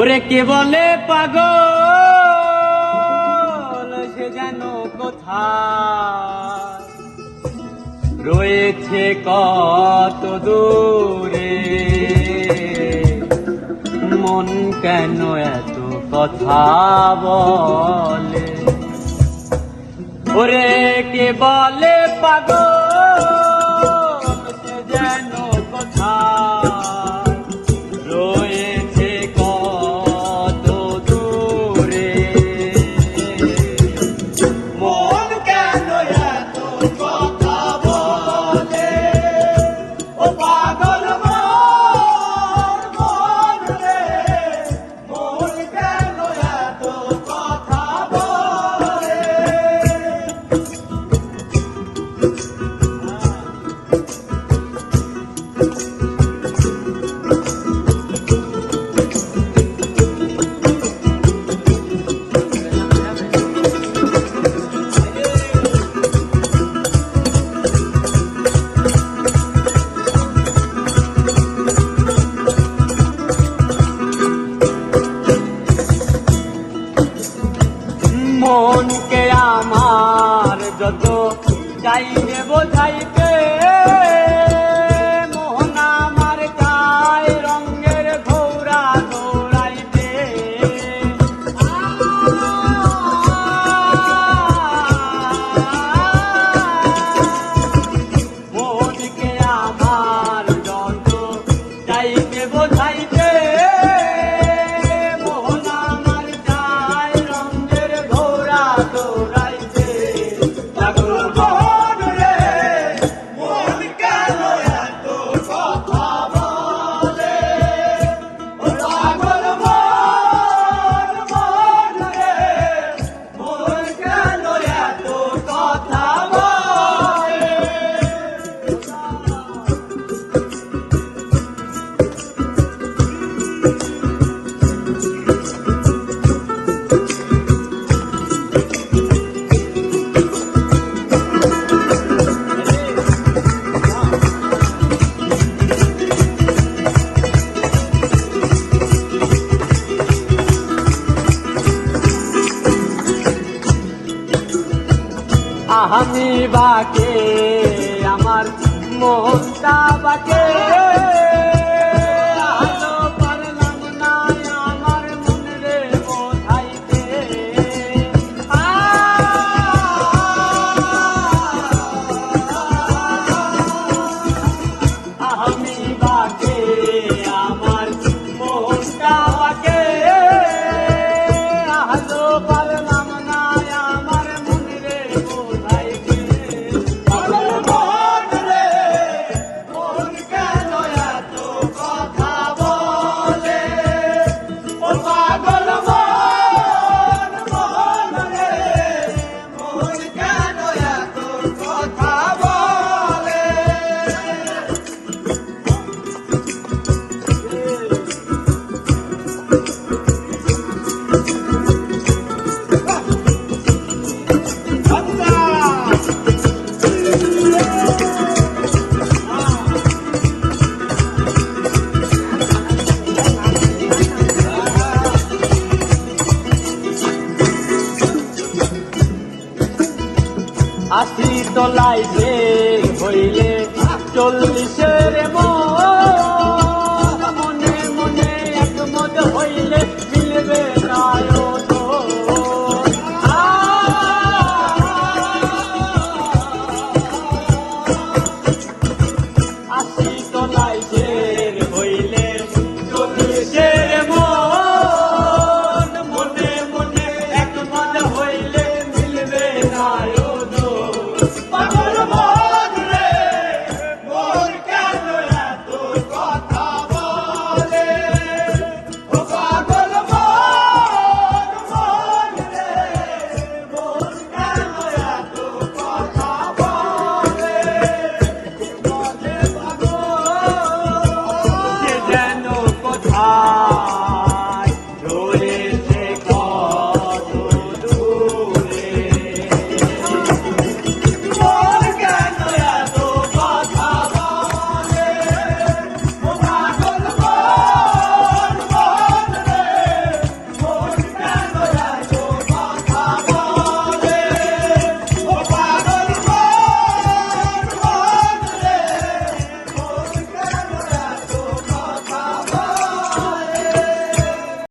ওরে কে বলে পাগল সে যেন কোথায় রয়েছে কত দূরে, মন কেন এত কথা বলে। ওরে কে বলে পাগল সে যেন কোথায় রয়েছে কত দূরে, মন কেন এত কথা বলে। ও পাগল মন রে, মন কেন এত কথা বলে। মনকে আমার যত চাইবে বোঝাইতে, মোহন আমার চাই রঙের ঘোড়া দৌড়াইতে। মনকে আমার যত চাইবে বোঝাইতে, আমি বাকে আমার মনটা বাকে, পারলাম না আমার মন রে বোঝাইতে। আমি বাকে আমার মনটা বাকে, পারলাম না আমার মন রে বোঝাইতে। আশি তলায় যে হইলে 40-এর মনে মনে একমত হইলে মিলবে তায় তো। আশি তলায় যে হইলে 40-এর মনে মনে একমত হইলে মিলবে তায়। Ah